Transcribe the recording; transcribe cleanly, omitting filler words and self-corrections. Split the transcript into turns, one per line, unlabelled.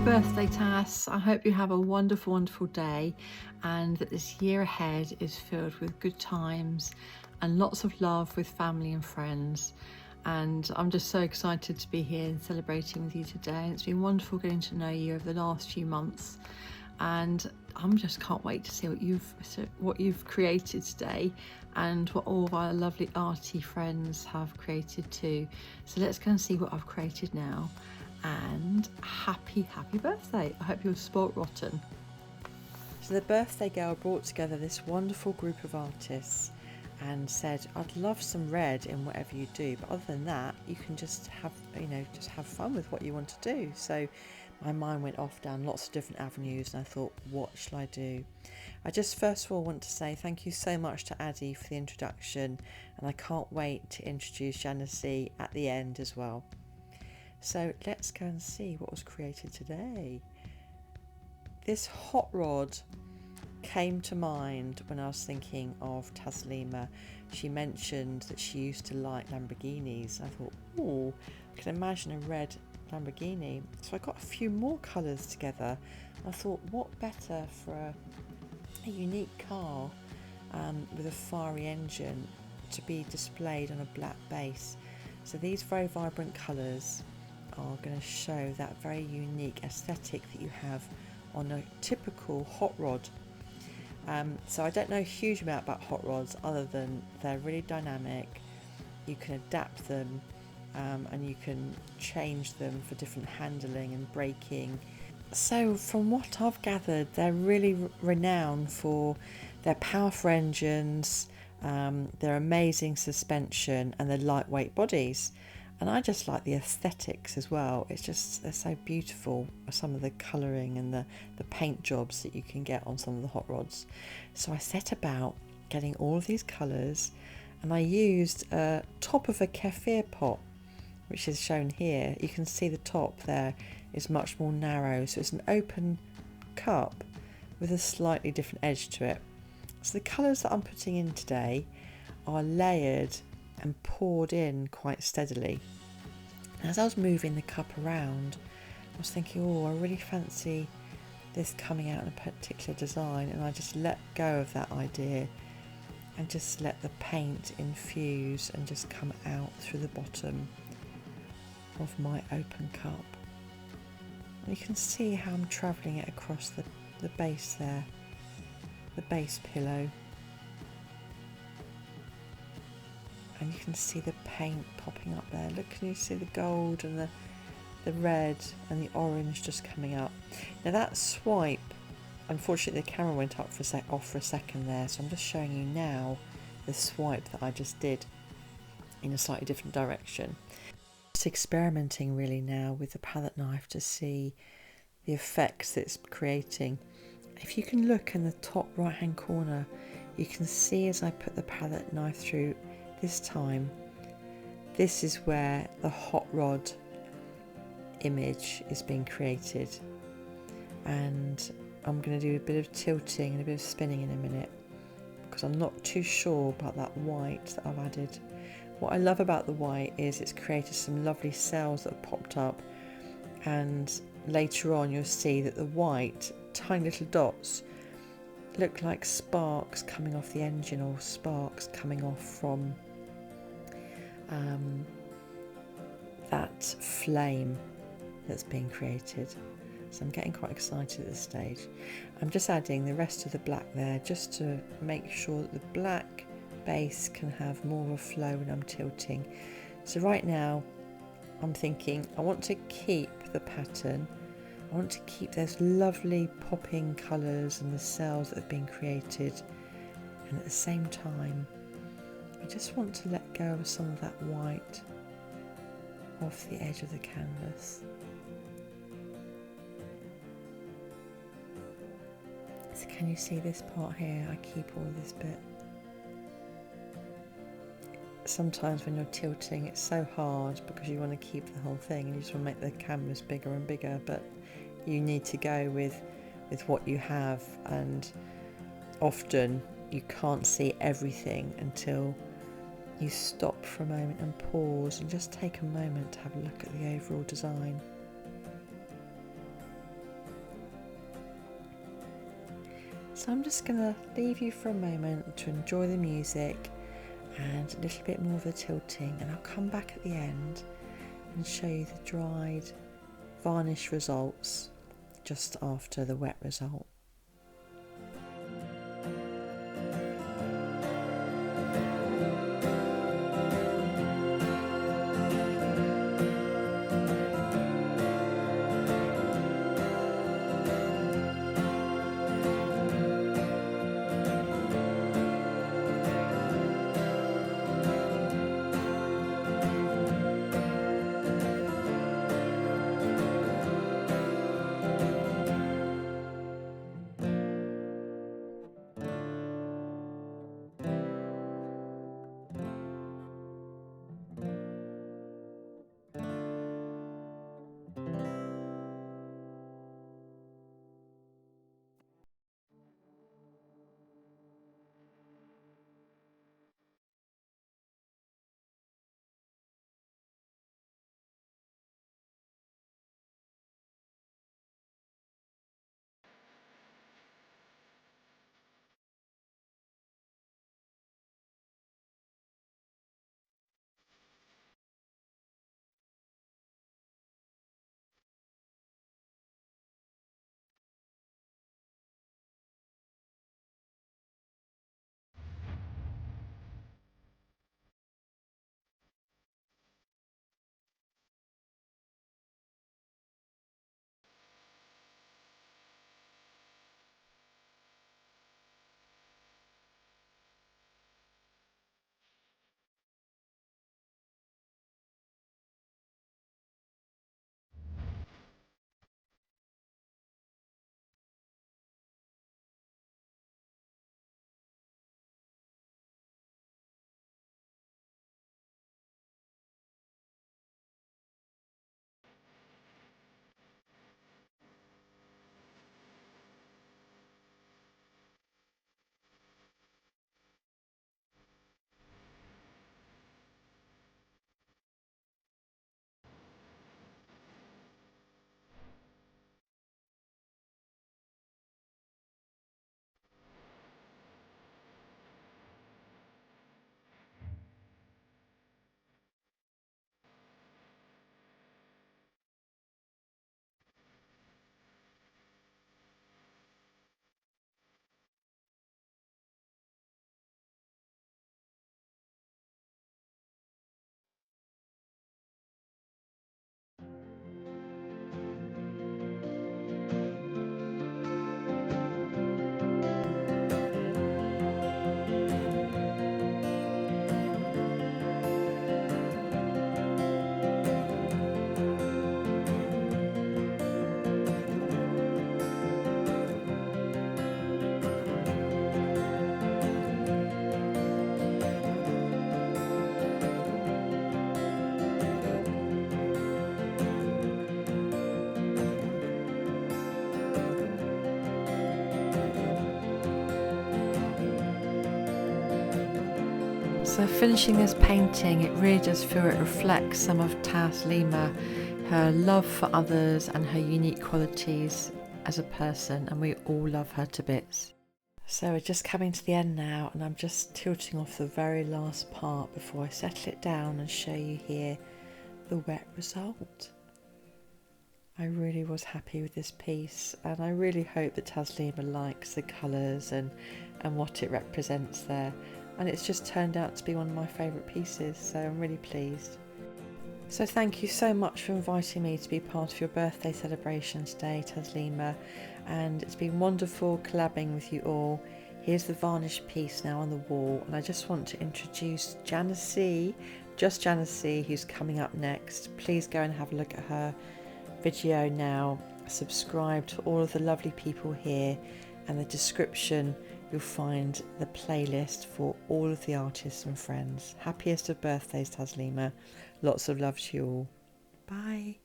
birthday, Tas. I hope you have a wonderful, wonderful day and that this year ahead is filled with good times and lots of love with family and friends. And I'm just so excited to be here and celebrating with you today. And it's been wonderful getting to know you over the last few months. And I'm just can't wait to see what you've created today and what all of our lovely arty friends have created too. So let's go and see what I've created now. And happy birthday. I hope you're sport rotten. So the birthday girl brought together this wonderful group of artists and said, I'd love some red in whatever you do, but other than that you can just have fun with what you want to do. So my mind went off down lots of different avenues and I thought, what shall I do? I just first of all want to say thank you so much to Addie for the introduction, and I can't wait to introduce Janice at the end as well. So let's go and see what was created today. This hot rod came to mind when I was thinking of Taslima. She mentioned that she used to like Lamborghinis. I thought, oh, I can imagine a red Lamborghini. So I got a few more colours together. I thought, what better for a unique car with a fiery engine to be displayed on a black base. So these very vibrant colours are going to show that very unique aesthetic that you have on a typical hot rod. So I don't know a huge amount about hot rods other than they're really dynamic. You can adapt them and you can change them for different handling and braking. So from what I've gathered, they're really renowned for their powerful engines, their amazing suspension and their lightweight bodies. And I just like the aesthetics as well. It's just, they're so beautiful, some of the colouring and the paint jobs that you can get on some of the hot rods. So I set about getting all of these colours, and I used a top of a Kefir pot, which is shown here. You can see the top there is much more narrow, so it's an open cup with a slightly different edge to it. So the colours that I'm putting in today are layered and poured in quite steadily. As I was moving the cup around, I was thinking, oh, I really fancy this coming out in a particular design, and I just let go of that idea and just let the paint infuse and just come out through the bottom of my open cup. And you can see how I'm travelling it across the base there, the base pillow. And you can see the paint popping up there. Look, can you see the gold and the red and the orange just coming up? Now that swipe, unfortunately the camera went up off for a second there, so I'm just showing you now the swipe that I just did in a slightly different direction. Just experimenting really now with the palette knife to see the effects that it's creating. If you can look in the top right hand corner, you can see as I put the palette knife through this time, this is where the hot rod image is being created, and I'm going to do a bit of tilting and a bit of spinning in a minute because I'm not too sure about that white that I've added. What I love about the white is it's created some lovely cells that have popped up, and later on you'll see that the white tiny little dots look like sparks coming off the engine, or sparks coming off from that flame that's being created. So I'm getting quite excited at this stage. I'm just adding the rest of the black there just to make sure that the black base can have more of a flow when I'm tilting. So right now I'm thinking I want to keep the pattern, I want to keep those lovely popping colours and the cells that have been created, and at the same time I just want to let go of some of that white off the edge of the canvas. So can you see this part here? I keep all this bit. Sometimes when you're tilting it's so hard because you want to keep the whole thing and you just want to make the canvas bigger and bigger, but you need to go with what you have, and often you can't see everything until you stop for a moment and pause and just take a moment to have a look at the overall design. So I'm just going to leave you for a moment to enjoy the music and a little bit more of the tilting, and I'll come back at the end and show you the dried varnish results just after the wet result. So finishing this painting, it really does feel it reflects some of Taslima, her love for others and her unique qualities as a person, and we all love her to bits. So we're just coming to the end now, and I'm just tilting off the very last part before I settle it down and show you here the wet result. I really was happy with this piece, and I really hope that Taslima likes the colours and what it represents there. And it's just turned out to be one of my favourite pieces, so I'm really pleased. So thank you so much for inviting me to be part of your birthday celebration today, Taslima, and it's been wonderful collabing with you all. Here's the varnish piece now on the wall, and I just want to introduce Janice, just Janice, who's coming up next. Please go and have a look at her video now. Subscribe to all of the lovely people here, and the description you'll find the playlist for all of the artists and friends. Happiest of birthdays, Taslima. Lots of love to you all. Bye.